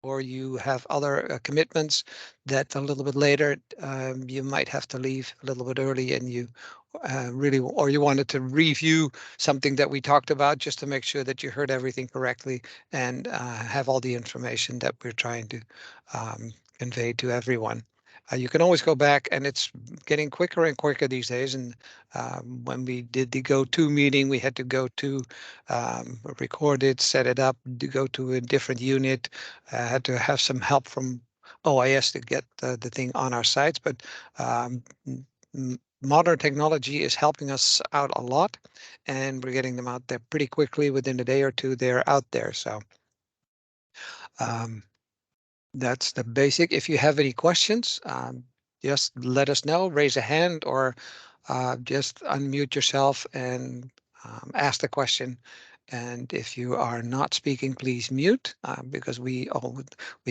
or you have other commitments that a little bit later you might have to leave a little bit early, and you really, or you wanted to review something that we talked about just to make sure that you heard everything correctly and have all the information that we're trying to convey to everyone. You can always go back, and it's getting quicker and quicker these days. And when we did the go-to meeting, we had to go to record it, set it up, to go to a different unit, had to have some help from OIS to get the thing on our sites. But modern technology is helping us out a lot, and we're getting them out there pretty quickly. Within a day or two, they're out there. So that's the basic. If you have any questions, just let us know, raise a hand, or just unmute yourself and ask the question. And if you are not speaking, please mute, because we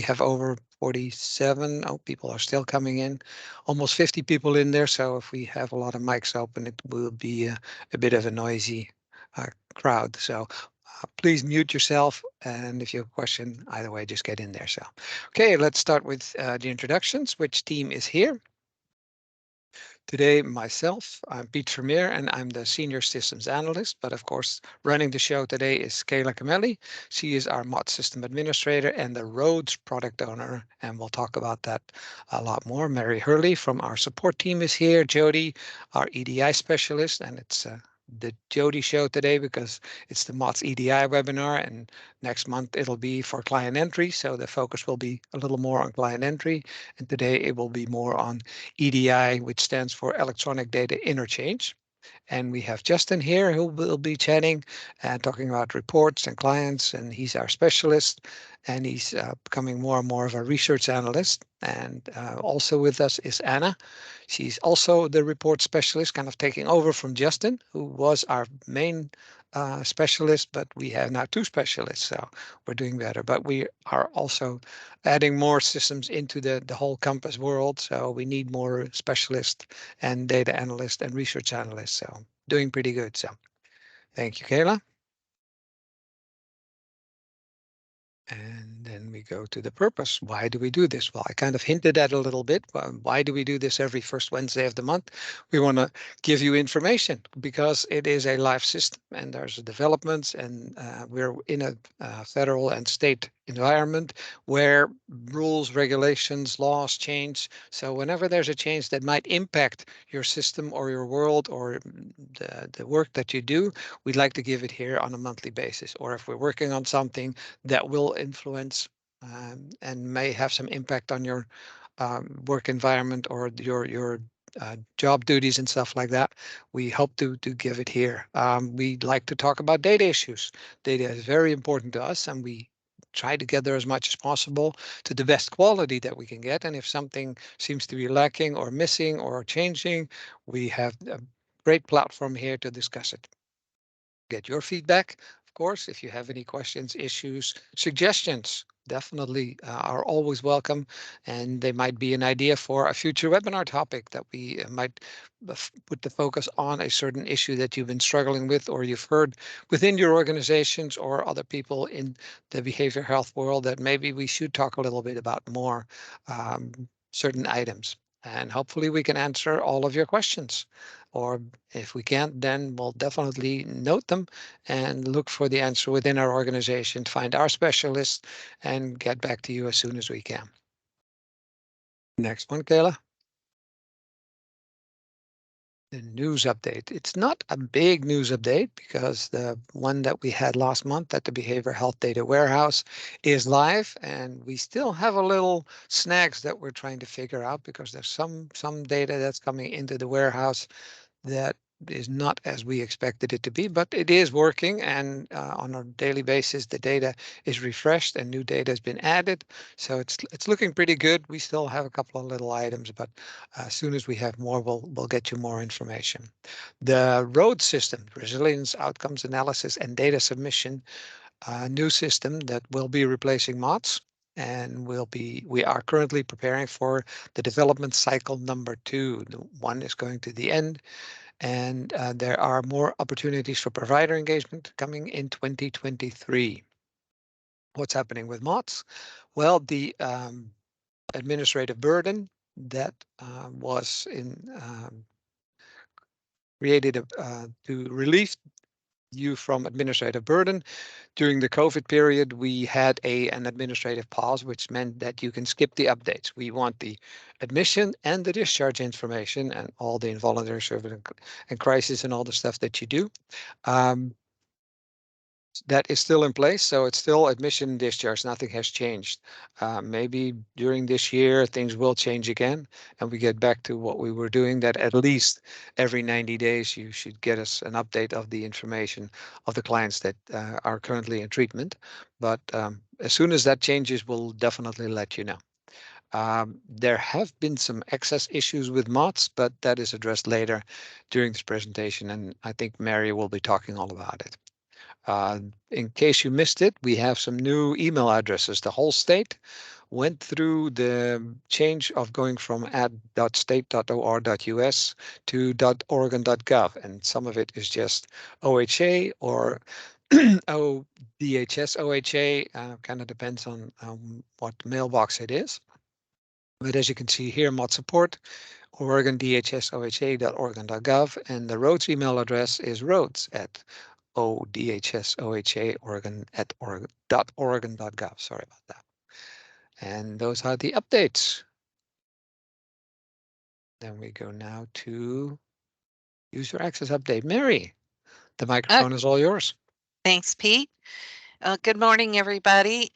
have over 47. Oh, people are still coming in, almost 50 people in there. So if we have a lot of mics open, it will be a bit of a noisy crowd. So please mute yourself. And if you have a question, either way, just get in there. So, okay, let's start with the introductions. Which team is here? Today, myself, I'm Piet Vermeer, and I'm the Senior Systems Analyst. But of course, running the show today is Kayla Camelli. She is our MOTS System Administrator and the Rhodes Product Owner, and we'll talk about that a lot more. Mary Hurley from our support team is here. Jody, our EDI Specialist, and it's the Jody show today because it's the MOTS EDI webinar, and next month it'll be for client entry. So the focus will be a little more on client entry, and today it will be more on EDI, which stands for Electronic Data Interchange. And we have Justin here who will be chatting and talking about reports and clients, and he's our specialist, and he's becoming more and more of a research analyst. And also with us is Anna. She's also the report specialist, kind of taking over from Justin, who was our main specialist, but we have now two specialists, so we're doing better. But we are also adding more systems into the whole Compass world, so we need more specialists and data analysts and research analysts. So doing pretty good. So thank you, Kayla. And then we go to the purpose. Why do we do this? Well, I kind of hinted at a little bit. Why do we do this every first Wednesday of the month? We want to give you information because it is a live system and there's developments, and we're in a federal and state environment where rules, regulations, laws change. So whenever there's a change that might impact your system or your world or the work that you do, we'd like to give it here on a monthly basis. Or if we're working on something that will influence and may have some impact on your work environment or your job duties and stuff like that, we hope to give it here. We like to talk about data issues. Data is very important to us, and we try to gather as much as possible to the best quality that we can get. And if something seems to be lacking or missing or changing, we have a great platform here to discuss it. Get your feedback. Of course, if you have any questions, issues, suggestions, definitely are always welcome. And they might be an idea for a future webinar topic that we might put the focus on a certain issue that you've been struggling with, or you've heard within your organizations or other people in the behavioral health world that maybe we should talk a little bit about more certain items. And hopefully we can answer all of your questions. Or if we can't, then we'll definitely note them and look for the answer within our organization, find our specialists, and get back to you as soon as we can. Next one, Kayla. The news update. It's not a big news update because the one that we had last month at the Behavioral Health Data Warehouse is live, and we still have a little snags that we're trying to figure out because there's some data that's coming into the warehouse that is not as we expected it to be, but it is working, and on a daily basis the data is refreshed and new data has been added, so it's looking pretty good. We still have a couple of little items, but as soon as we have more, we'll get you more information. The road system, resilience, outcomes analysis, and data submission, new system that will be replacing MOTS, and we are currently preparing for the development cycle number 2. The one is going to the end, and there are more opportunities for provider engagement coming in 2023. What's happening with MOTS? Well, the administrative burden that was created to relieve you from administrative burden. During the COVID period, we had an administrative pause, which meant that you can skip the updates. We want the admission and the discharge information and all the involuntary service and crisis and all the stuff that you do. That is still in place, so it's still admission and discharge. Nothing has changed. Maybe during this year, things will change again, and we get back to what we were doing, that at least every 90 days, you should get us an update of the information of the clients that are currently in treatment. But as soon as that changes, we'll definitely let you know. There have been some access issues with MOTS, but that is addressed later during this presentation, and I think Mary will be talking all about it. In case you missed it, we have some new email addresses. The whole state went through the change of going from ad.state.or.us to .oregon.gov, and some of it is just OHA or DHS OHA, kind of depends on what mailbox it is. But as you can see here, mod support, Oregon DHSOHA.oregon.gov, and the roads email address is roads at ODHSOHA Oregon.oregon.gov. Sorry about that. And those are the updates. Then we go now to user access update. Mary, the microphone is all yours. Thanks, Pete. Good morning, everybody.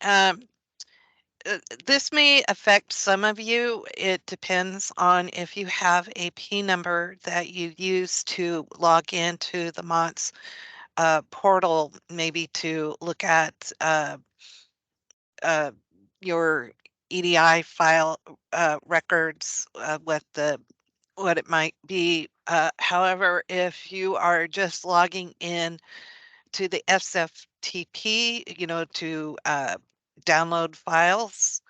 This may affect some of you. It depends on if you have a P number that you use to log into the MOTS portal, maybe to look at your EDI file records, what it might be. However, if you are just logging in to the SFTP, to download files,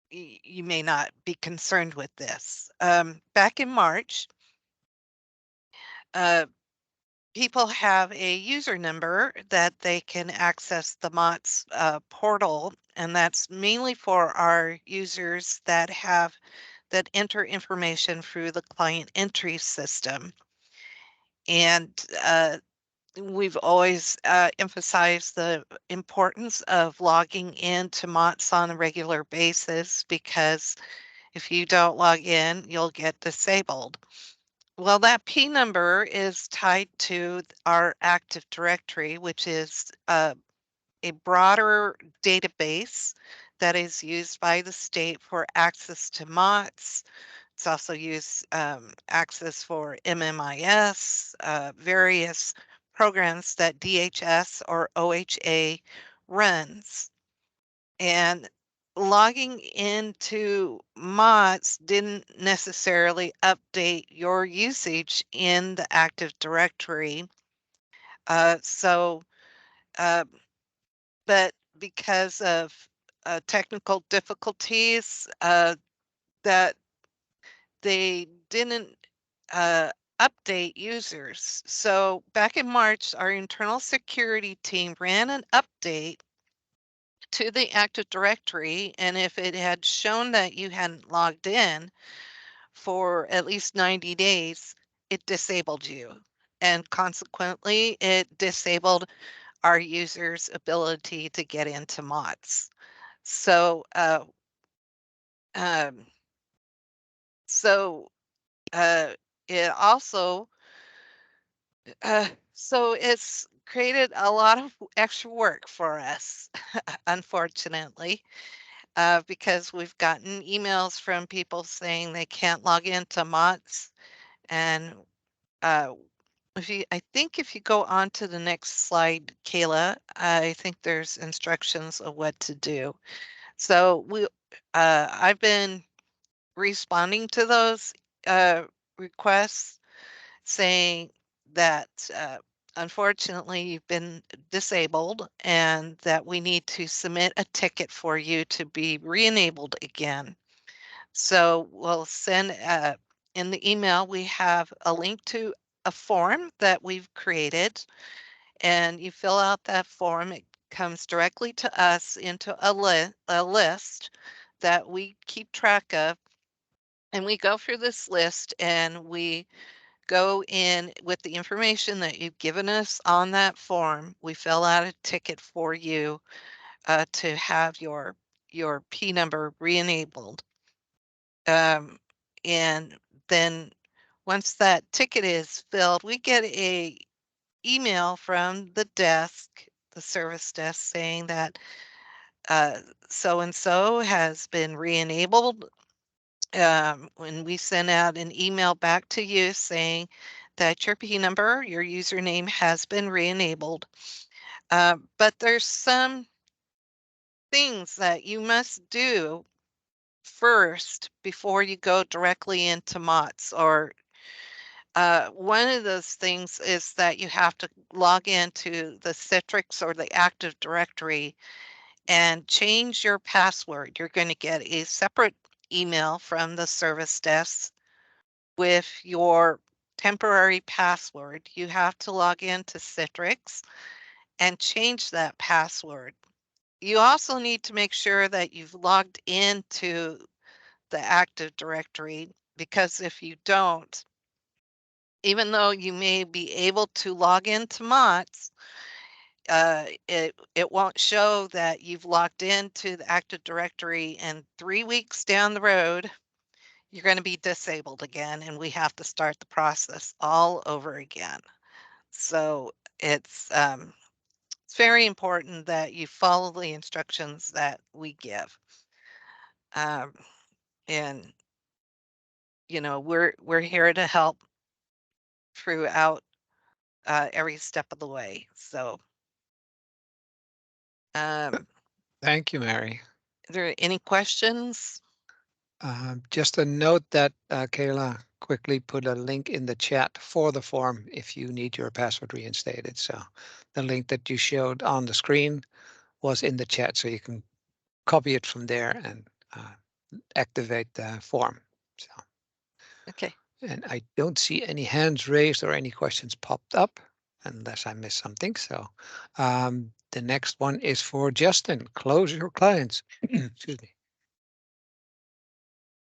you may not be concerned with this. Back in March, people have a user number that they can access the MOTS portal, and that's mainly for our users that enter information through the client entry system. And we've always emphasized the importance of logging into MOTS on a regular basis, because if you don't log in, you'll get disabled. Well, that P number is tied to our Active Directory, which is a broader database that is used by the state for access to MOTS. It's also used access for MMIS, various programs that DHS or OHA runs. And logging into MOTS didn't necessarily update your usage in the Active Directory. But because of technical difficulties, that they didn't update users. So back in March, our internal security team ran an update to the Active Directory, and if it had shown that you hadn't logged in for at least 90 days, it disabled you. And consequently, it disabled our users' ability to get into MOTS. So, it also so it's created a lot of extra work for us, unfortunately, because we've gotten emails from people saying they can't log into MOTS. And I think if you go on to the next slide, Kayla, I think there's instructions of what to do. So I've been responding to those requests, saying that unfortunately you've been disabled and that we need to submit a ticket for you to be re-enabled again. So we'll send in the email, we have a link to a form that we've created, and you fill out that form. It comes directly to us into a list that we keep track of. And we go through this list and we go in with the information that you've given us on that form. We fill out a ticket for you to have your P number re-enabled. And then once that ticket is filled, we get a email from the desk, the service desk, saying that so and so has been re-enabled. When we send out an email back to you saying that your P number, your username has been re-enabled. But there's some things that you must do first before you go directly into MOTS. Or one of those things is that you have to log into the Citrix or the Active Directory and change your password. You're going to get a separate email from the service desk with your temporary password. You have to log into Citrix and change that password. You also need to make sure that you've logged into the Active Directory, because if you don't, even though you may be able to log into MOTS, it won't show that you've logged into the Active Directory, and 3 weeks down the road, you're going to be disabled again, and we have to start the process all over again. So it's very important that you follow the instructions that we give. Um, and we're here to help throughout every step of the way. So, um, Thank you, Mary. are there any questions? Just a note that Kayla quickly put a link in the chat for the form if you need your password reinstated. So the link that you showed on the screen was in the chat, so you can copy it from there and activate the form. So, Okay. and I don't see any hands raised or any questions popped up unless I missed something. So the next one is for Justin. Close your clients. Excuse me.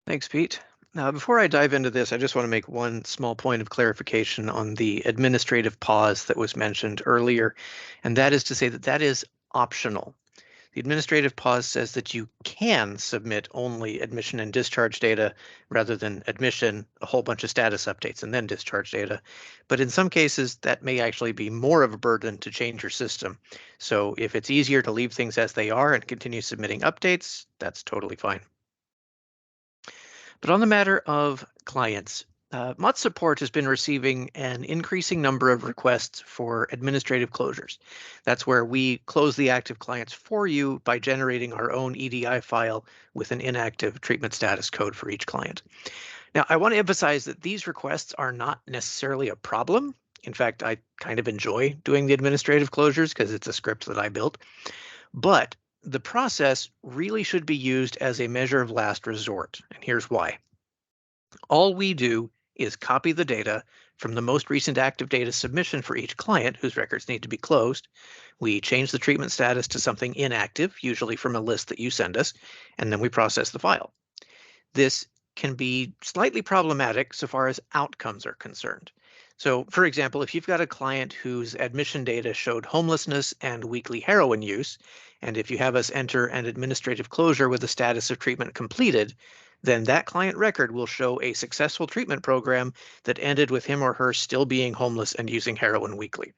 Thanks, Pete. Now, before I dive into this, I just want to make one small point of clarification on the administrative pause that was mentioned earlier, and that is to say that that is optional. The administrative pause says that you can submit only admission and discharge data rather than admission, a whole bunch of status updates, and then discharge data. But in some cases, that may actually be more of a burden to change your system. So if it's easier to leave things as they are and continue submitting updates, that's totally fine. But on the matter of clients, MOTS support has been receiving an increasing number of requests for administrative closures. That's where we close the active clients for you by generating our own EDI file with an inactive treatment status code for each client. Now, I want to emphasize that these requests are not necessarily a problem. In fact, I kind of enjoy doing the administrative closures because it's a script that I built. But the process really should be used as a measure of last resort, and here's why. All we do is copy the data from the most recent active data submission for each client whose records need to be closed. We change the treatment status to something inactive, usually from a list that you send us, and then we process the file. This can be slightly problematic so far as outcomes are concerned. So, for example, if you've got a client whose admission data showed homelessness and weekly heroin use, and if you have us enter an administrative closure with a status of treatment completed, then that client record will show a successful treatment program that ended with him or her still being homeless and using heroin weekly.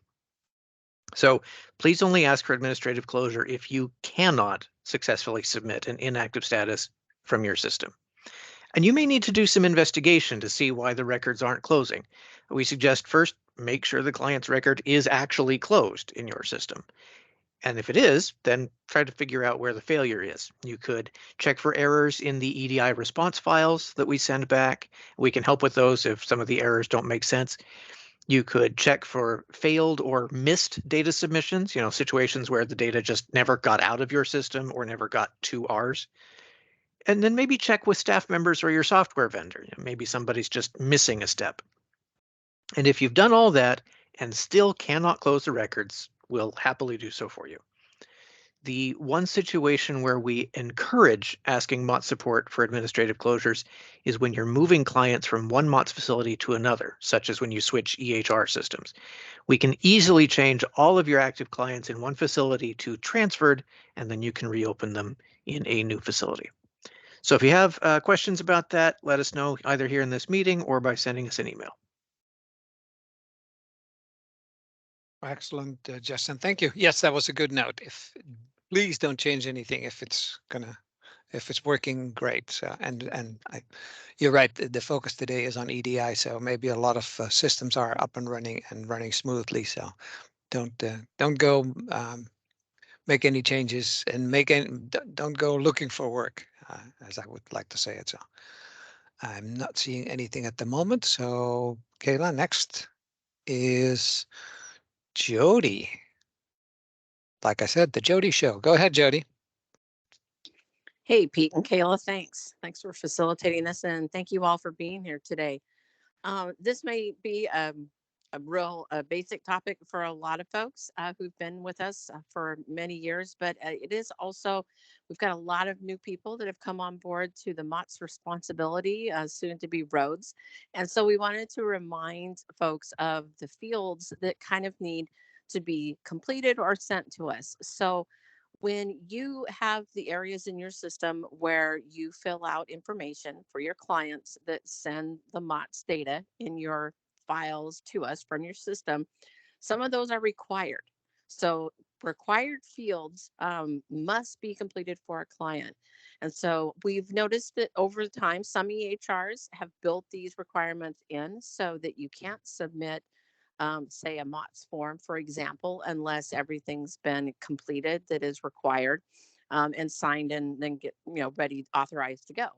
So please only ask for administrative closure if you cannot successfully submit an inactive status from your system. And you may need to do some investigation to see why the records aren't closing. We suggest first make sure the client's record is actually closed in your system. And if it is, then try to figure out where the failure is. You could check for errors in the EDI response files that we send back. We can help with those if some of the errors don't make sense. You could check for failed or missed data submissions, situations where the data just never got out of your system or never got to ours. And then maybe check with staff members or your software vendor. Maybe somebody's just missing a step. And if you've done all that and still cannot close the records, we'll happily do so for you. The one situation where we encourage asking MOTS support for administrative closures is when you're moving clients from one MOTS facility to another, such as when you switch EHR systems. We can easily change all of your active clients in one facility to transferred, and then you can reopen them in a new facility. So if you have questions about that, let us know either here in this meeting or by sending us an email. Excellent, Justin. Thank you. Yes, that was a good note. Please don't change anything if it's working great. So, you're right. The focus today is on EDI, so maybe a lot of systems are up and running smoothly. So don't go make any changes and don't go looking for work, as I would like to say it. So I'm not seeing anything at the moment. So Kayla, next is Jody. Like I said, the Jody Show. Go ahead, Jody. Hey, Pete and Kayla, thanks. Thanks for facilitating this, and thank you all for being here today. This may be a real basic topic for a lot of folks who've been with us for many years, but it is also, we've got a lot of new people that have come on board to the MOTS responsibility, soon to be roads. And so we wanted to remind folks of the fields that kind of need to be completed or sent to us. So when you have the areas in your system where you fill out information for your clients that send the MOTS data in your files to us from your system, some of those are required. So required fields must be completed for a client. And so we've noticed that over time, some EHRs have built these requirements in so that you can't submit say a MOTS form, for example, unless everything's been completed that is required and signed and then get, ready, authorized to go.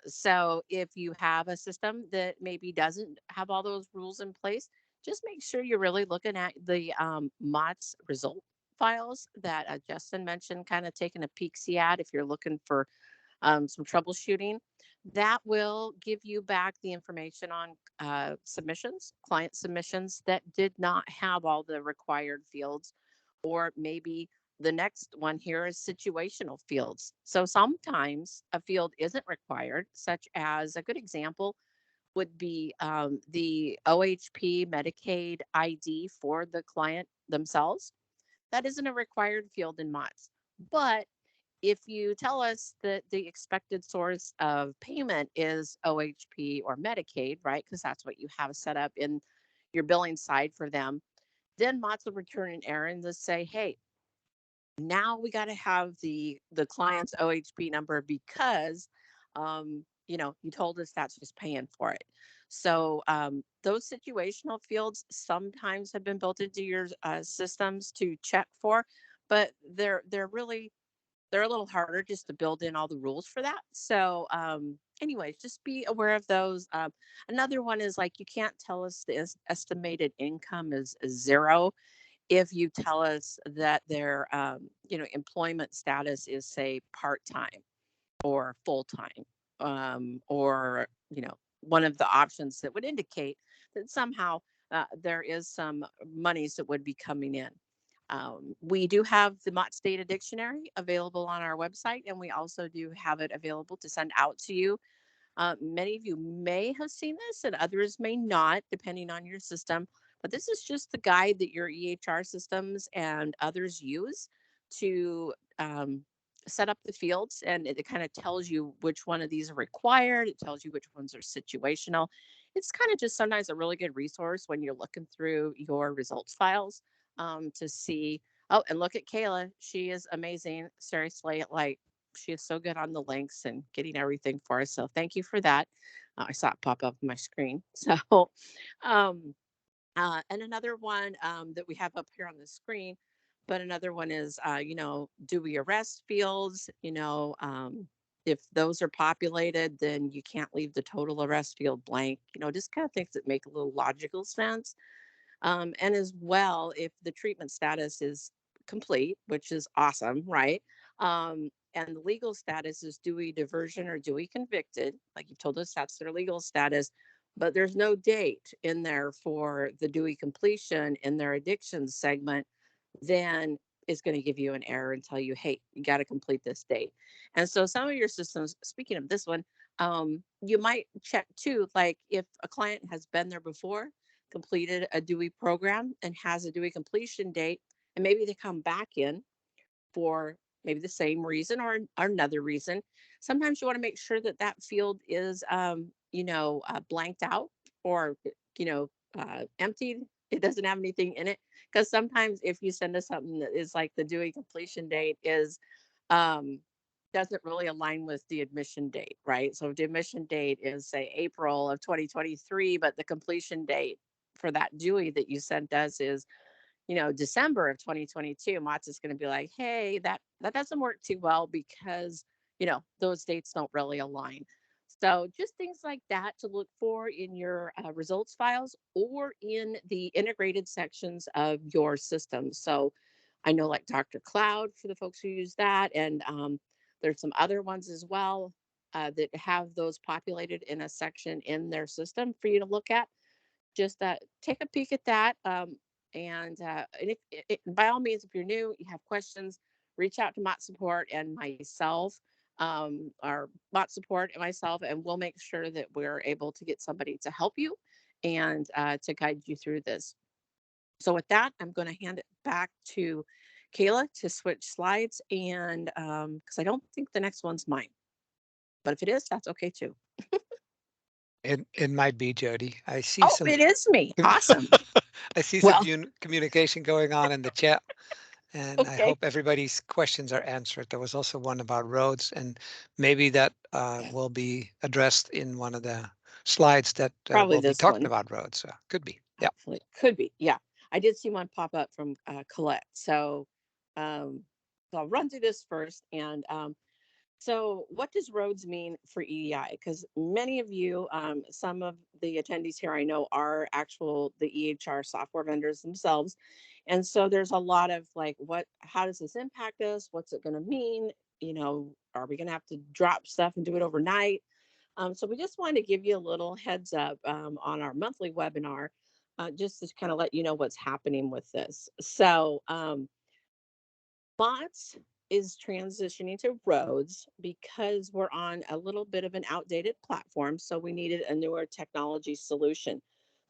So if you have a system that maybe doesn't have all those rules in place, just make sure you're really looking at the MOTS result files that Justin mentioned, kind of taking a peek see at if you're looking for some troubleshooting. That will give you back the information on submissions, client submissions that did not have all the required fields, or maybe the next one here is situational fields. So sometimes a field isn't required, such as a good example would be the OHP Medicaid ID for the client themselves. That isn't a required field in MOTS, but if you tell us that the expected source of payment is OHP or Medicaid, right? Because that's what you have set up in your billing side for them, then MOTS will return an error and just say, hey, now we got to have the client's OHP number because you told us that's just paying for it. So those situational fields sometimes have been built into your systems to check for, but they're a little harder just to build in all the rules for that. So, anyways, just be aware of those. Another one is like you can't tell us the estimated income is zero if you tell us that their employment status is say part time or full time, or one of the options that would indicate that somehow there is some monies that would be coming in. We do have the MOTS Data Dictionary available on our website, and we also do have it available to send out to you. Many of you may have seen this and others may not, depending on your system, but this is just the guide that your EHR systems and others use to set up the fields. And it kind of tells you which one of these are required. It tells you which ones are situational. It's kind of just sometimes a really good resource when you're looking through your results files to see. Oh, and look at Kayla. She is amazing. Seriously, like she is so good on the links and getting everything for us. So thank you for that. I saw it pop up on my screen. So, and another one that we have up here on the screen, but another one is, do we arrest fields? If those are populated, then you can't leave the total arrest field blank, just kind of things that make a little logical sense. And as well, if the treatment status is complete, which is awesome, right? And the legal status is Dewey diversion or Dewey convicted, like you told us, that's their legal status, but there's no date in there for the Dewey completion in their addiction segment, then is going to give you an error and tell you, hey, you got to complete this date. And so some of your systems, speaking of this one, you might check too, like if a client has been there before, completed a DUI program and has a DUI completion date, and maybe they come back in for maybe the same reason or another reason. Sometimes you want to make sure that that field is, blanked out or, emptied. It doesn't have anything in it. Because sometimes if you send us something that is like the DUI completion date is, um, doesn't really align with the admission date, right? So if the admission date is say April of 2023, but the completion date for that DUI that you sent us is December of 2022, MOTS is going to be like, hey, that doesn't work too well because, those dates don't really align. So just things like that to look for in your results files or in the integrated sections of your system. So I know like Dr. Cloud for the folks who use that. And there's some other ones as well that have those populated in a section in their system for you to look at. Just take a peek at that. And by all means, if you're new, you have questions, reach out to MOT support and myself, our MOT support and myself, and we'll make sure that we're able to get somebody to help you and to guide you through this. So with that, I'm going to hand it back to Kayla to switch slides, and because I don't think the next one's mine, but if it is, that's okay too. It might be Jody. I see Oh, some it is me. Awesome. I see some Well, communication going on in the chat, and I okay. hope everybody's questions are answered. There was also one about roads, and maybe that will be addressed in one of the slides that Probably will be this talking one. about roads. Could be. Yeah. Hopefully, could be. Yeah, I did see one pop up from Colette. Um, so I'll run through this first. And so, what does roads mean for EDI? Because many of you, some of the attendees here, I know are the EHR software vendors themselves, and so there's a lot of like, how does this impact us? What's it going to mean? Are we going to have to drop stuff and do it overnight? So we just wanted to give you a little heads up on our monthly webinar, just to kind of let you know what's happening with this. So MOTS is transitioning to roads because we're on a little bit of an outdated platform. So we needed a newer technology solution.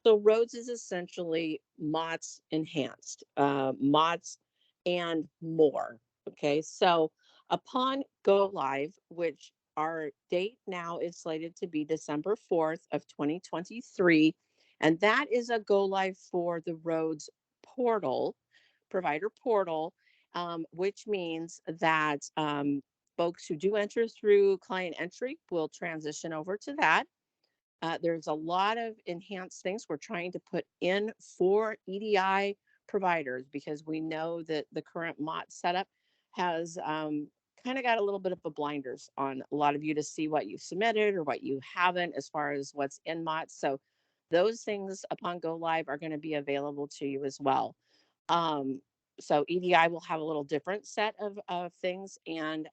So roads is essentially MOTS enhanced, MOTS and more. Okay. So upon go live, which our date now is slated to be December 4th of 2023. And that is a go live for the roads portal, provider portal, which means that folks who do enter through client entry will transition over to that. There's a lot of enhanced things we're trying to put in for EDI providers because we know that the current MOT setup has kind of got a little bit of a blinders on a lot of you to see what you've submitted or what you haven't as far as what's in MOT. So those things upon go live are going to be available to you as well. Um, so EDI will have a little different set of things. And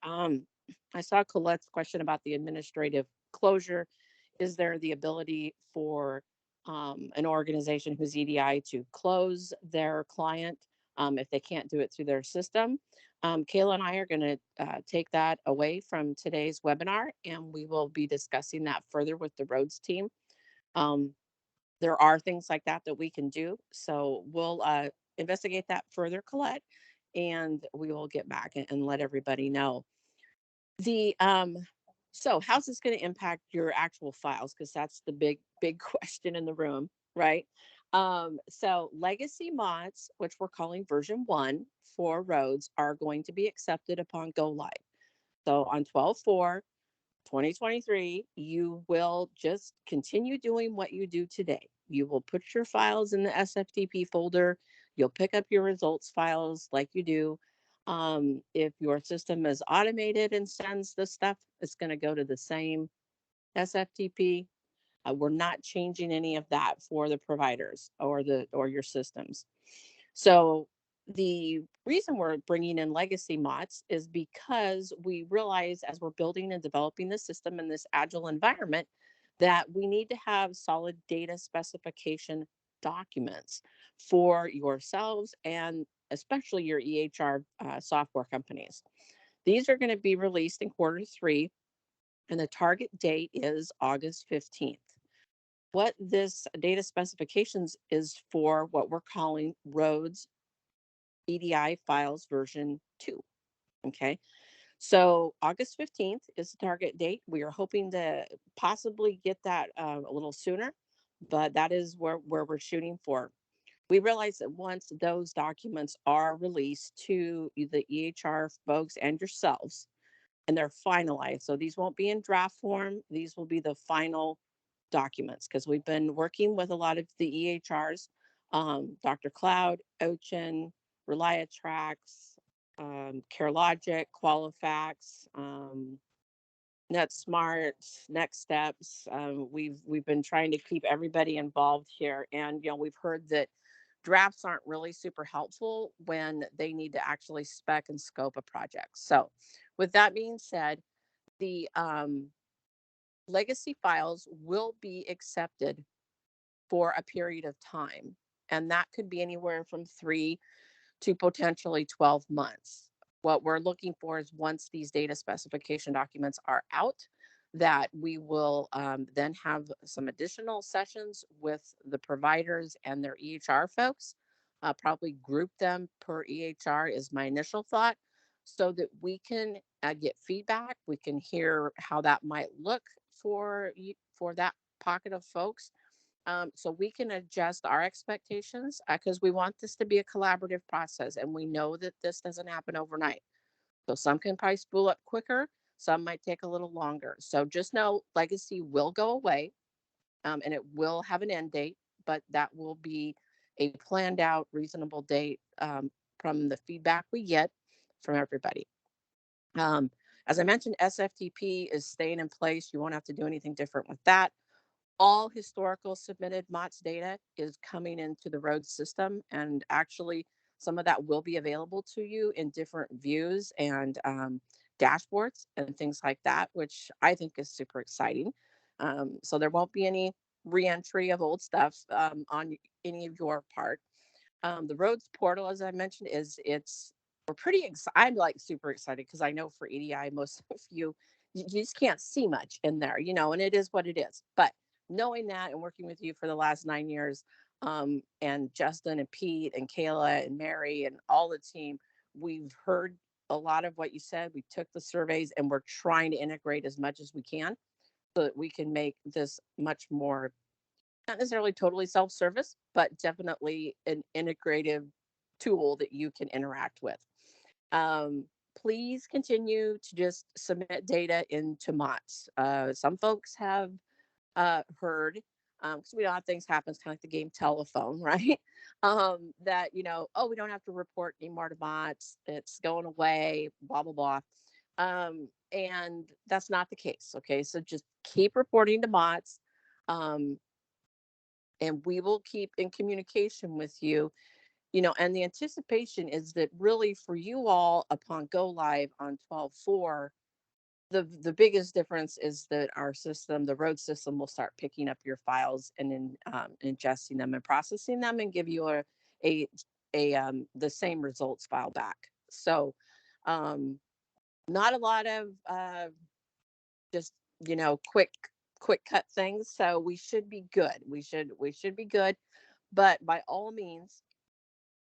I saw Colette's question about the administrative closure. Is there the ability for an organization who's EDI to close their client if they can't do it through their system? Kayla and I are going to take that away from today's webinar, and we will be discussing that further with the roads team. There are things like that we can do. So we'll investigate that further, Colette, and we will get back and let everybody know. So how's this going to impact your actual files? Because that's the big question in the room, right? So legacy mods, which we're calling version 1 for roads, are going to be accepted upon go live. So on 12/4, 2023, you will just continue doing what you do today. You will put your files in the SFTP folder. You'll pick up your results files like you do. If your system is automated and sends the stuff, it's going to go to the same SFTP. We're not changing any of that for the providers or your systems. So the reason we're bringing in legacy MOTS is because we realize as we're building and developing the system in this agile environment that we need to have solid data specification documents for yourselves and especially your EHR software companies. These are going to be released in Q3, and the target date is August 15th. What this data specifications is for what we're calling roads EDI files version 2. Okay. So August 15th is the target date. We are hoping to possibly get that a little sooner, but that is where we're shooting for. We realize that once those documents are released to the EHR folks and yourselves, and they're finalized, so these won't be in draft form, these will be the final documents, because we've been working with a lot of the EHRs, Dr. Cloud, Ocean, Reliatrax, CareLogic, Qualifax, NetSmart, Next Steps. We've been trying to keep everybody involved here, and we've heard that drafts aren't really super helpful when they need to actually spec and scope a project. So, with that being said, the legacy files will be accepted for a period of time, and that could be anywhere from 3 to potentially 12 months. What we're looking for is once these data specification documents are out, that we will then have some additional sessions with the providers and their EHR folks. Probably group them per EHR is my initial thought, so that we can get feedback. We can hear how that might look for that pocket of folks, so we can adjust our expectations, because we want this to be a collaborative process, and we know that this doesn't happen overnight. So some can probably spool up quicker, some might take a little longer. So just know legacy will go away, and it will have an end date, but that will be a planned out, reasonable date, from the feedback we get from everybody. Um, as I mentioned, SFTP is staying in place. You won't have to do anything different with that. All historical submitted MOTS data is coming into the road system, and actually some of that will be available to you in different views and dashboards and things like that, which I think is super exciting. So there won't be any reentry of old stuff on any of your part. The roads portal, as I mentioned, we're pretty excited. I'm like super excited because I know for EDI, most of you just can't see much in there, and it is what it is. But knowing that and working with you for the last 9 years, and Justin and Pete and Kayla and Mary and all the team, we've heard a lot of what you said. We took the surveys and we're trying to integrate as much as we can so that we can make this much more, not necessarily totally self-service, but definitely an integrative tool that you can interact with. Please continue to just submit data into MOTS. Some folks have heard, because we know how things happen. It's kind of like the game telephone, right? That, oh, we don't have to report anymore to MOTS. It's going away, blah, blah, blah. And that's not the case. Okay. So just keep reporting to MOTS. And we will keep in communication with you, and the anticipation is that really for you all upon go live on 12/4, the biggest difference is that our system, the road system, will start picking up your files and ingesting them and processing them and give you the same results file back. So, not a lot of just quick cut things. So we should be good. We should be good. But by all means,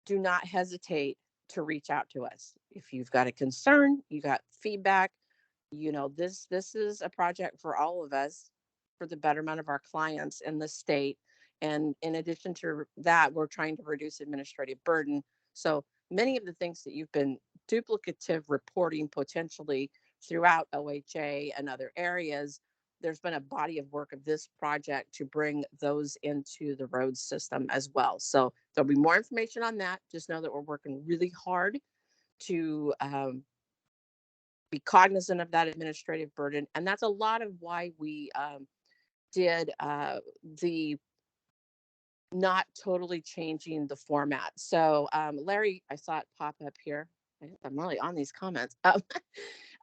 do not hesitate to reach out to us if you've got a concern, you got feedback. This is a project for all of us, for the betterment of our clients in the state. And in addition to that, we're trying to reduce administrative burden. So many of the things that you've been duplicative reporting potentially throughout OHA and other areas, there's been a body of work of this project to bring those into the road system as well. So there'll be more information on that. Just know that we're working really hard to be cognizant of that administrative burden. And that's a lot of why we did the not totally changing the format. So Larry, I saw it pop up here. I'm really on these comments.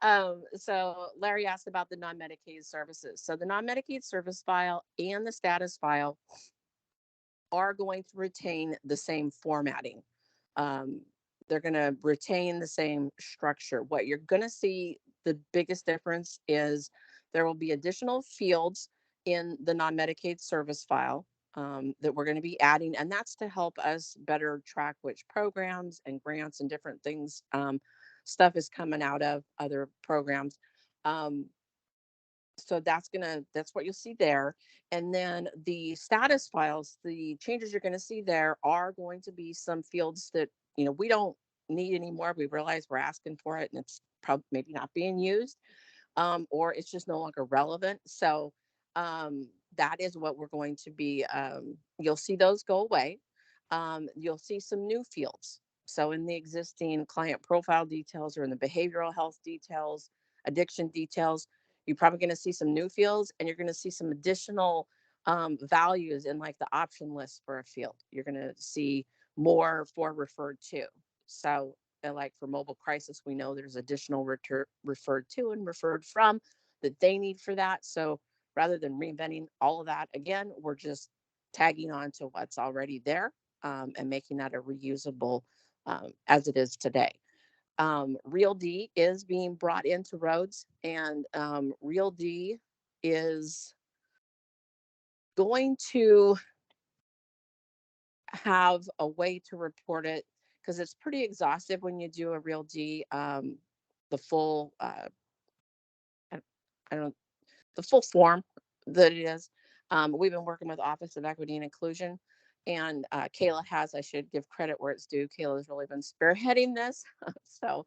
So Larry asked about the non-Medicaid services. So the non-Medicaid service file and the status file are going to retain the same formatting. they're going to retain the same structure. What you're going to see, the biggest difference is there will be additional fields in the non-Medicaid service file that we're going to be adding, and that's to help us better track which programs and grants and different things stuff is coming out of other programs. Um, so that's what you'll see there. And then the status files, the changes you're going to see there are going to be some fields that we don't need anymore. We realize we're asking for it and it's probably maybe not being used, or it's just no longer relevant. So that is what we're going to be. You'll see those go away. You'll see some new fields. So in the existing client profile details or in the behavioral health details, addiction details, you're probably going to see some new fields, and you're going to see some additional values in like the option list for a field. You're going to see more for referred to. So like for mobile crisis, we know there's additional referred to and referred from that they need for that. So rather than reinventing all of that again, we're just tagging on to what's already there and making that a reusable as it is today. Real D is being brought into roads, and Real D is going to have a way to report it because it's pretty exhaustive when you do a Real D. The full, I, I don't, the full form that it is. We've been working with Office of Equity and Inclusion, and Kayla has. I should give credit where it's due. Kayla has really been spearheading this, so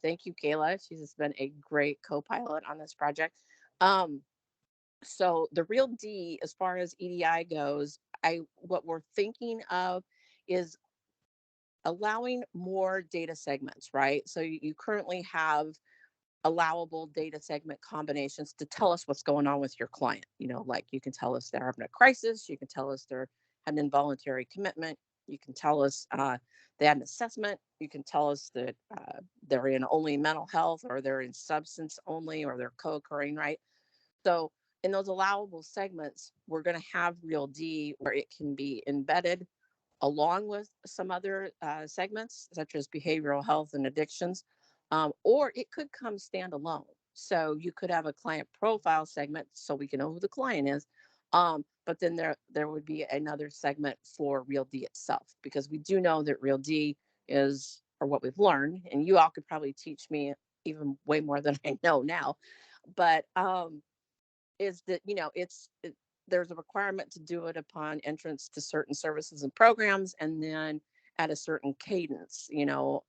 thank you, Kayla. She's been a great co-pilot on this project. So the Real D, as far as EDI goes, what we're thinking of is allowing more data segments, right? So you currently have allowable data segment combinations to tell us what's going on with your client. Like you can tell us they're having a crisis, you can tell us they're had an involuntary commitment, you can tell us they had an assessment, you can tell us that they're in only mental health or they're in substance only or they're co-occurring, right? So in those allowable segments, we're going to have Real D where it can be embedded along with some other segments, such as behavioral health and addictions, or it could come standalone. So you could have a client profile segment so we can know who the client is. But then there would be another segment for Real D itself, because we do know that Real D is, or what we've learned, and you all could probably teach me even way more than I know now, but is that there's a requirement to do it upon entrance to certain services and programs, and then at a certain cadence. A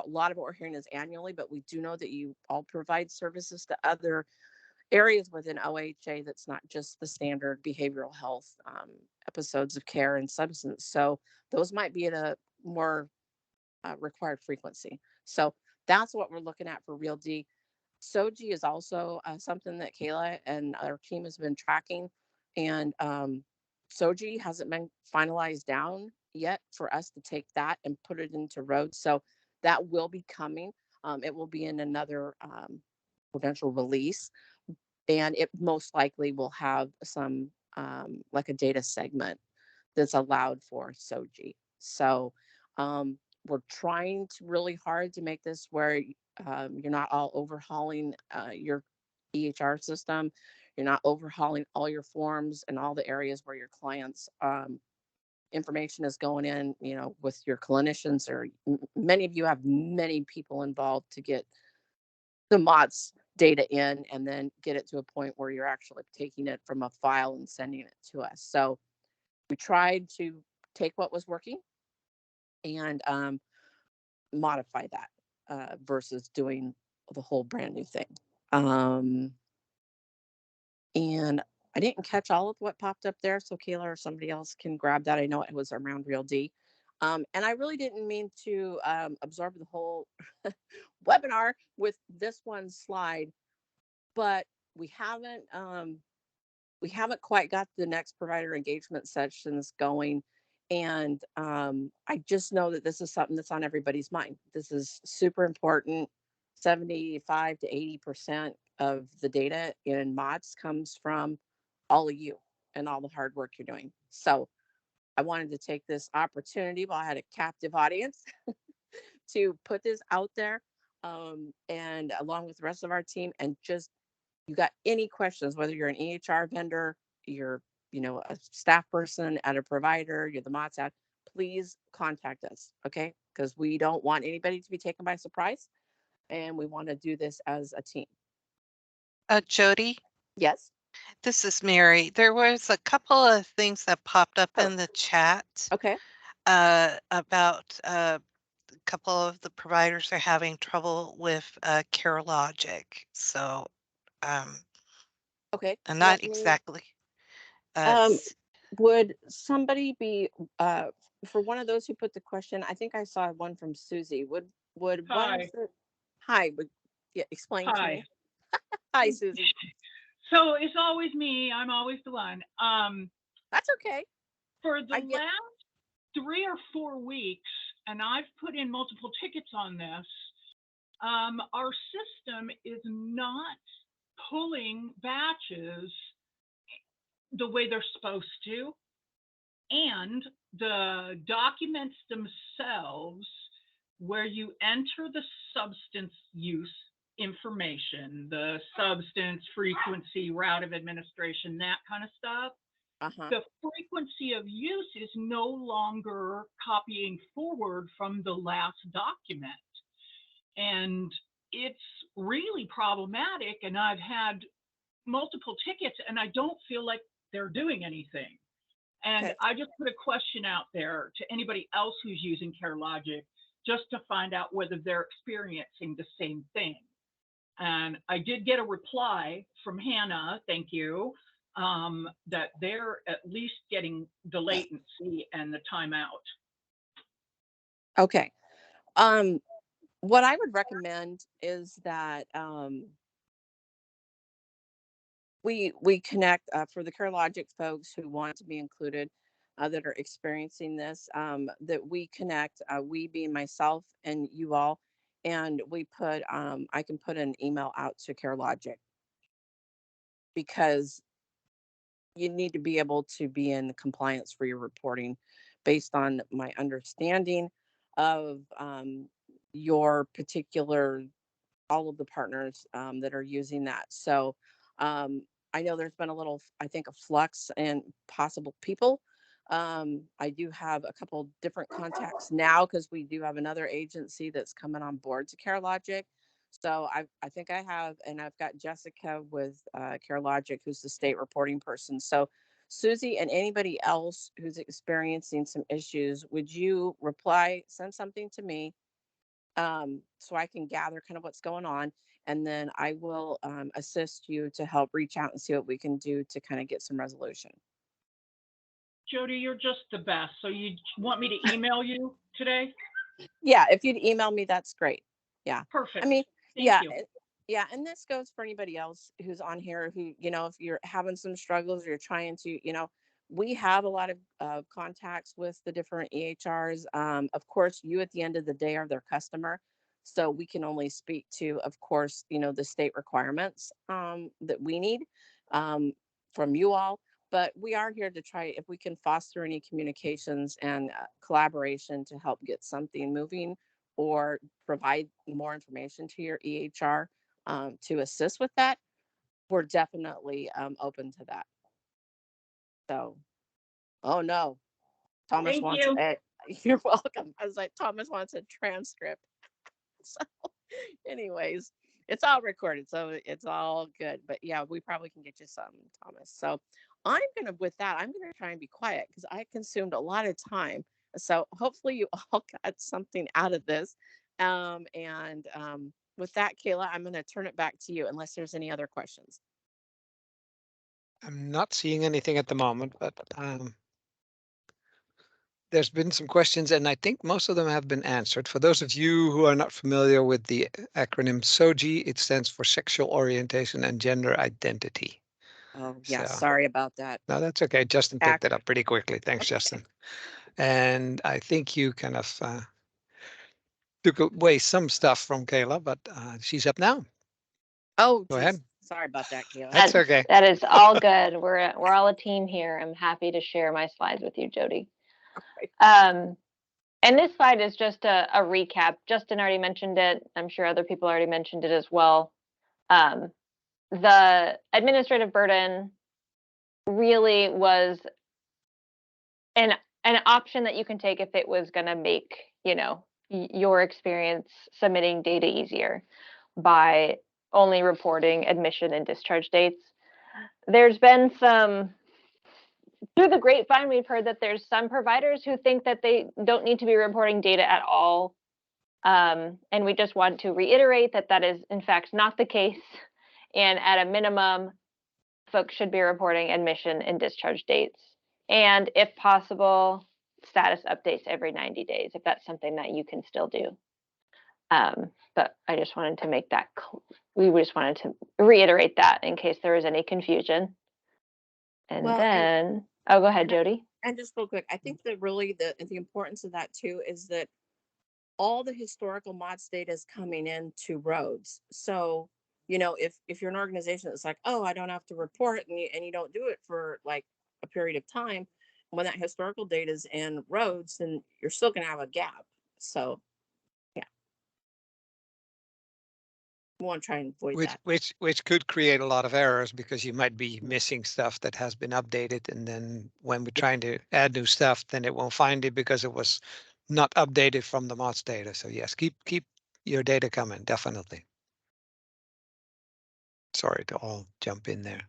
lot of what we're hearing is annually, but we do know that you all provide services to other areas within OHA that's not just the standard behavioral health episodes of care and substance. So those might be at a more required frequency. So that's what we're looking at for Real D. SOGI is also something that Kayla and our team has been tracking, and SOGI hasn't been finalized down yet for us to take that and put it into roads. So that will be coming. It will be in another potential release, and it most likely will have some like a data segment that's allowed for SOGI. So we're trying to really hard to make this where you're not all overhauling your EHR system. You're not overhauling all your forms and all the areas where your clients information is going in, with your clinicians, or many of you have many people involved to get the MOTS data in and then get it to a point where you're actually taking it from a file and sending it to us. So we tried to take what was working and modify that versus doing the whole brand new thing. And I didn't catch all of what popped up there, so Kayla or somebody else can grab that. I know it was around Real D. And I really didn't mean to absorb the whole webinar with this one slide, but we haven't quite got the next provider engagement sessions going. And I just know that this is something that's on everybody's mind. This is super important. 75 to 80% of the data in MOTS comes from all of you and all the hard work you're doing. So I wanted to take this opportunity while I had a captive audience to put this out there, and along with the rest of our team, and just, you got any questions, whether you're an EHR vendor, you're, a staff person at a provider, you're the MOTS ad, please contact us, okay? Because we don't want anybody to be taken by surprise, and we want to do this as a team. Jody, Yes. this is Mary. There was a couple of things that popped up Oh. in the chat Okay. about a couple of the providers are having trouble with CareLogic. So, Okay. and not exactly. Would somebody be for one of those who put the question? I think I saw one from Susie. Would one of the hi would explain to me? Hi, Susie. So it's always me. I'm always the one. That's okay. For the last 3 or 4 weeks, and I've put in multiple tickets on this, our system is not pulling batches the way they're supposed to. And the documents themselves, where you enter the substance use information, the substance, frequency, route of administration, that kind of stuff, the frequency of use is no longer copying forward from the last document. And it's really problematic. And I've had multiple tickets and I don't feel like they're doing anything. And I just put a question out there to anybody else who's using CareLogic just to find out whether they're experiencing the same thing. And I did get a reply from Hannah, thank you, that they're at least getting the latency and the timeout. Okay. What I would recommend is that we connect for the CareLogic folks who want to be included, that are experiencing this, that we connect, we being myself and you all, and we put I can put an email out to CareLogic, because you need to be able to be in compliance for your reporting based on my understanding of your particular, all of the partners that are using that. So I know there's been a little, I think, a flux in possible people. I do have a couple different contacts now because we do have another agency that's coming on board to CareLogic. So I think I have, and I've got Jessica with CareLogic, who's the state reporting person. So Susie and anybody else who's experiencing some issues, would you reply, send something to me, so I can gather kind of what's going on, and then I will assist you to help reach out and see what we can do to kind of get some resolution. Jody, you're just the best. So you want me to email you today? Yeah, if you'd email me, that's great. Yeah. Perfect. I mean, Thank you. Yeah, and this goes for anybody else who's on here who, if you're having some struggles or you're trying to, we have a lot of contacts with the different EHRs. Of course, you at the end of the day are their customer. So we can only speak to, of course, the state requirements that we need from you all. But we are here to try, if we can foster any communications and collaboration to help get something moving or provide more information to your EHR to assist with that. We're definitely open to that. So, oh no, Thomas Thank wants you. You're welcome. I was like, Thomas wants a transcript. So, anyways, it's all recorded, so it's all good. But yeah, we probably can get you some, Thomas. So with that, I'm gonna try and be quiet because I consumed a lot of time. So hopefully you all got something out of this. With that, Kayla, I'm gonna turn it back to you unless there's any other questions. I'm not seeing anything at the moment, but there's been some questions, and I think most of them have been answered. For those of you who are not familiar with the acronym SOGI, it stands for Sexual Orientation and Gender Identity. Oh, yeah, So, sorry about that. no, that's okay. Justin picked it up pretty quickly. Thanks, Okay. Justin. And I think you kind of took away some stuff from Kayla, but she's up now. Oh, go geez. ahead. Sorry about that, Kayla. That's okay. That is all good. We're all a team here. I'm happy to share my slides with you, Jody. And this slide is just a recap. Justin already mentioned it. I'm sure other people already mentioned it as well. The administrative burden really was an option that you can take if it was going to make, you know, your experience submitting data easier by only reporting admission and discharge dates. There's been some, through the grapevine, we've heard that there's some providers who think that they don't need to be reporting data at all. And we just want to reiterate that that is in fact not the case. And at a minimum, folks should be reporting admission and discharge dates. And if possible, status updates every 90 days, if that's something that you can still do. But I just wanted to make that, we just wanted to reiterate that in case there was any confusion. And Well, then, oh, go ahead, Jody. And just real quick, I think that really the importance of that too is that all the historical MOTS data is coming into roads. So, you know, if you're an organization that's like, oh, I don't have to report, and you don't do it for like a period of time, when that historical data is in roads, then you're still going to have a gap. So, yeah, we want to try and avoid that. Which could create a lot of errors because you might be missing stuff that has been updated, and then when we're trying to add new stuff, then it won't find it because it was not updated from the MOTS data. So yes, keep your data coming, definitely. Sorry to all jump in there.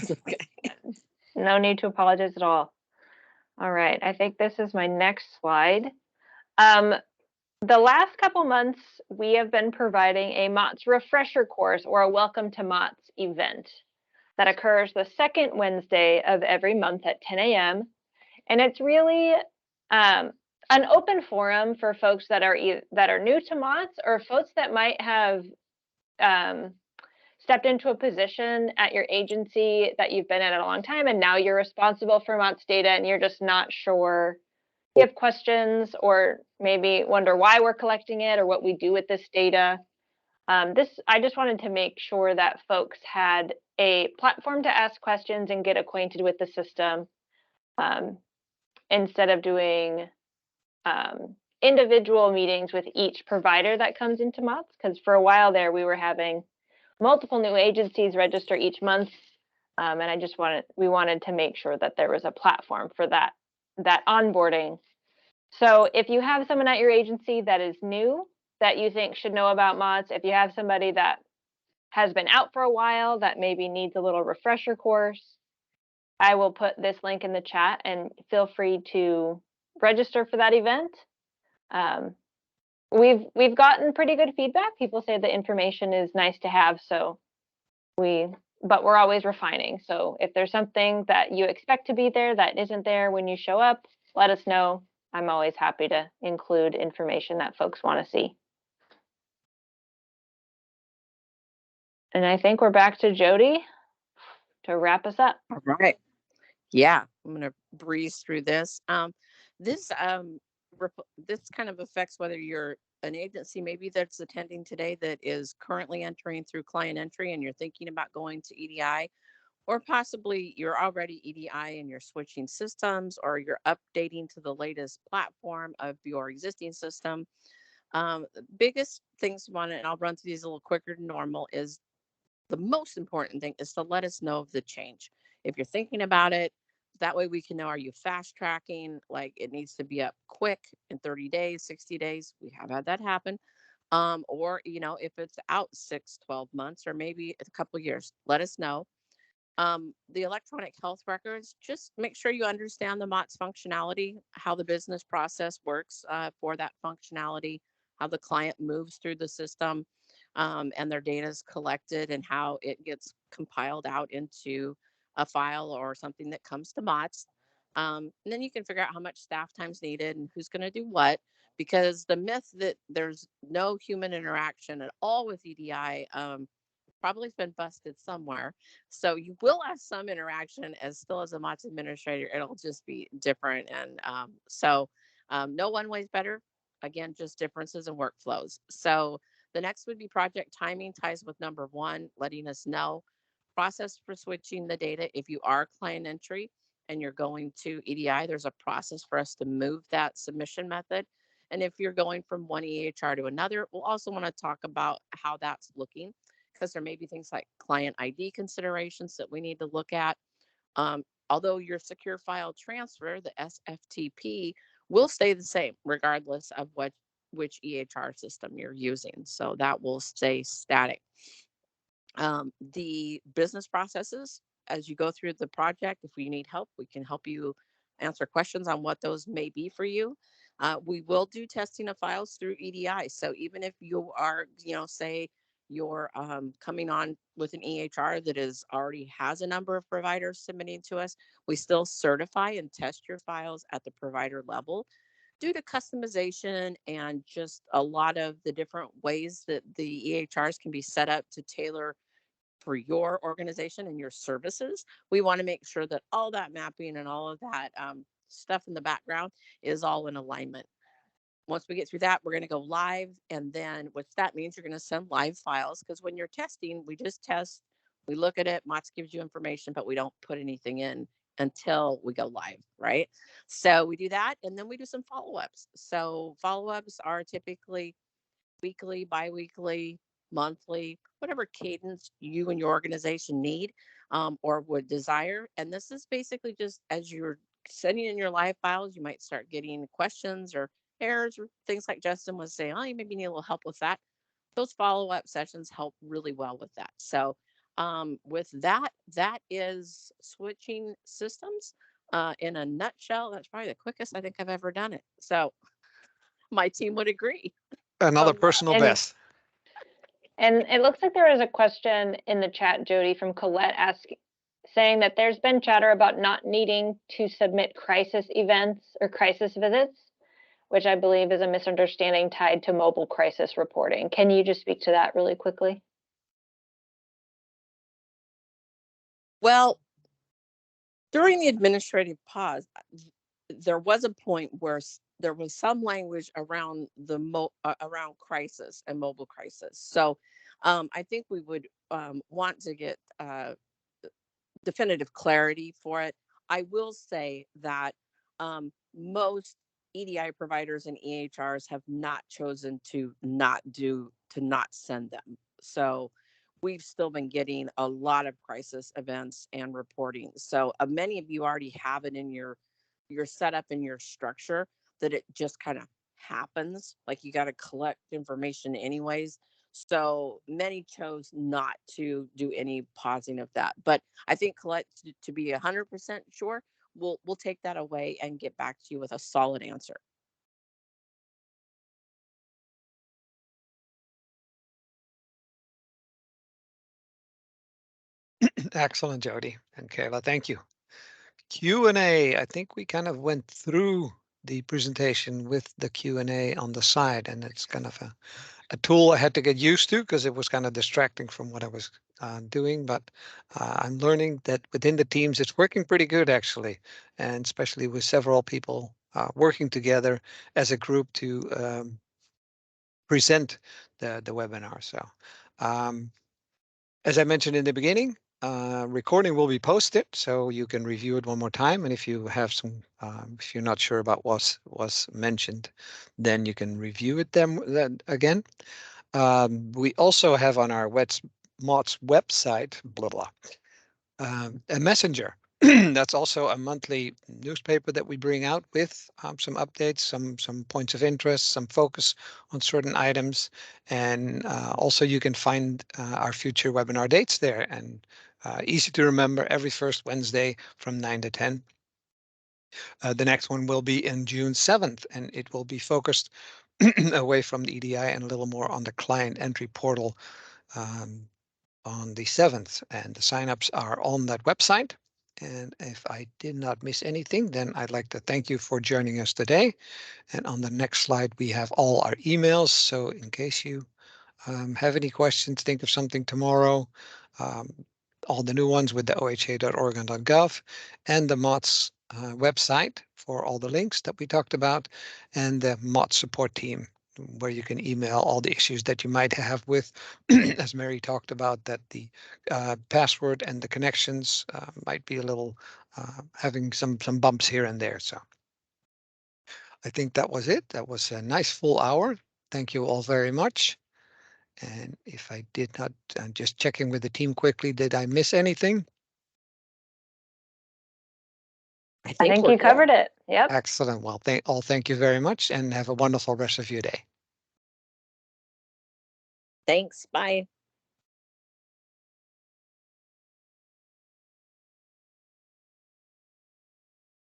Okay. No need to apologize at all. All right, I think this is my next slide. The last couple months, we have been providing a MOTS refresher course or a Welcome to MOTS event that occurs the second Wednesday of every month at 10 a.m. And it's really an open forum for folks that are new to MOTS or folks that might have stepped into a position at your agency that you've been at a long time, and now you're responsible for MOTS data and you're just not sure. You have questions or maybe wonder why we're collecting it or what we do with this data. I just wanted to make sure that folks had a platform to ask questions and get acquainted with the system instead of doing individual meetings with each provider that comes into MOTS, because for a while there we were having multiple new agencies register each month, and we wanted to make sure that there was a platform for that onboarding. So if you have someone at your agency that is new that you think should know about MOTS, if you have somebody that has been out for a while that maybe needs a little refresher course, I will put this link in the chat and feel free to register for that event. We've gotten pretty good feedback. People say the information is nice to have, but we're always refining. So if there's something that you expect to be there that isn't there when you show up, let us know. I'm always happy to include information that folks want to see. And I think we're back to Jody to wrap us up. All right. Yeah, I'm going to breeze through this. This kind of affects whether you're an agency maybe that's attending today that is currently entering through client entry and you're thinking about going to EDI, or possibly you're already EDI and you're switching systems, or you're updating to the latest platform of your existing system. The biggest things we want to, and I'll run through these a little quicker than normal, is the most important thing is to let us know of the change. If you're thinking about it, that way we can know, are you fast tracking? Like it needs to be up quick in 30 days, 60 days. We have had that happen. Or, you know, if it's out 6, 12 months, or maybe a couple of years, let us know. The electronic health records, just make sure you understand the MOTS functionality, how the business process works for that functionality, how the client moves through the system, and their data is collected and how it gets compiled out into a file or something that comes to MOTS. And then you can figure out how much staff time's needed and who's going to do what, because the myth that there's no human interaction at all with EDI probably has been busted somewhere. So you will have some interaction as a MOTS administrator. It'll just be different. And no one way is better. Again, just differences in workflows. So the next would be project timing, ties with number 1, letting us know. Process for switching the data. If you are client entry and you're going to EDI, there's a process for us to move that submission method. And if you're going from one EHR to another, we'll also want to talk about how that's looking, because there may be things like client ID considerations that we need to look at. Although your secure file transfer, the SFTP, will stay the same regardless of which EHR system you're using. So that will stay static. The business processes, as you go through the project, if we need help, we can help you answer questions on what those may be for you. We will do testing of files through EDI. So even if you are, say you're coming on with an EHR that is already has a number of providers submitting to us, we still certify and test your files at the provider level due to customization and just a lot of the different ways that the EHRs can be set up to tailor for your organization and your services. We want to make sure that all that mapping and all of that stuff in the background is all in alignment. Once we get through that, we're going to go live. And then what that means, you're going to send live files, because when you're testing, we just test, we look at it, MOTS gives you information, but we don't put anything in until we go live, right? So we do that, and then we do some follow-ups. So follow-ups are typically weekly, bi-weekly, monthly, whatever cadence you and your organization need or would desire. And this is basically just as you're sending in your live files, you might start getting questions or errors or things like Justin was saying, oh, you maybe need a little help with that. Those follow-up sessions help really well with that. So with that, that is switching systems in a nutshell. That's probably the quickest I think I've ever done it. So my team would agree. Another personal best. And it looks like there is a question in the chat, Jody, from Colette saying that there's been chatter about not needing to submit crisis events or crisis visits, which I believe is a misunderstanding tied to mobile crisis reporting. Can you just speak to that really quickly? Well, during the administrative pause, there was a point where there was some language around around crisis and mobile crisis. So I think we would want to get definitive clarity for it. I will say that most EDI providers and EHRs have not chosen to not send them. So we've still been getting a lot of crisis events and reporting. So many of you already have it in your setup in your structure that it just kind of happens. Like you got to collect information anyways. So many chose not to do any pausing of that. But I think Colette, to be 100% sure, we'll take that away and get back to you with a solid answer. Excellent, Jody and Kayla. Thank you. Q&A. I think we kind of went through the presentation with the Q&A on the side, and it's kind of a tool I had to get used to because it was kind of distracting from what I was doing. But I'm learning that within the teams, it's working pretty good actually, and especially with several people working together as a group to present the webinar. So as I mentioned in the beginning, recording will be posted, so you can review it one more time. And if you have some, if you're not sure about what was mentioned, then you can review it then again. We also have on our MOTS website, blah, blah, a messenger. That's also a monthly newspaper that we bring out with some updates, some points of interest, some focus on certain items. And also you can find our future webinar dates there, and easy to remember, every first Wednesday from 9 to 10. The next one will be in June 7th, and it will be focused away from the EDI and a little more on the client entry portal on the 7th. And the signups are on that website. And if I did not miss anything, then I'd like to thank you for joining us today. And on the next slide, we have all our emails. So in case you have any questions, think of something tomorrow, all the new ones with the oha.oregon.gov and the MOTS website for all the links that we talked about, and the MOTS support team, where you can email all the issues that you might have with, as Mary talked about, that the password and the connections might be a little having some bumps here and there. So I think that was it. That was a nice full hour. Thank you all very much. And if I did not, I'm just checking with the team quickly, did I miss anything? I I think we're you good. covered it. Yep. Excellent. Well, thank you very much and have a wonderful rest of your day. Thanks. Bye.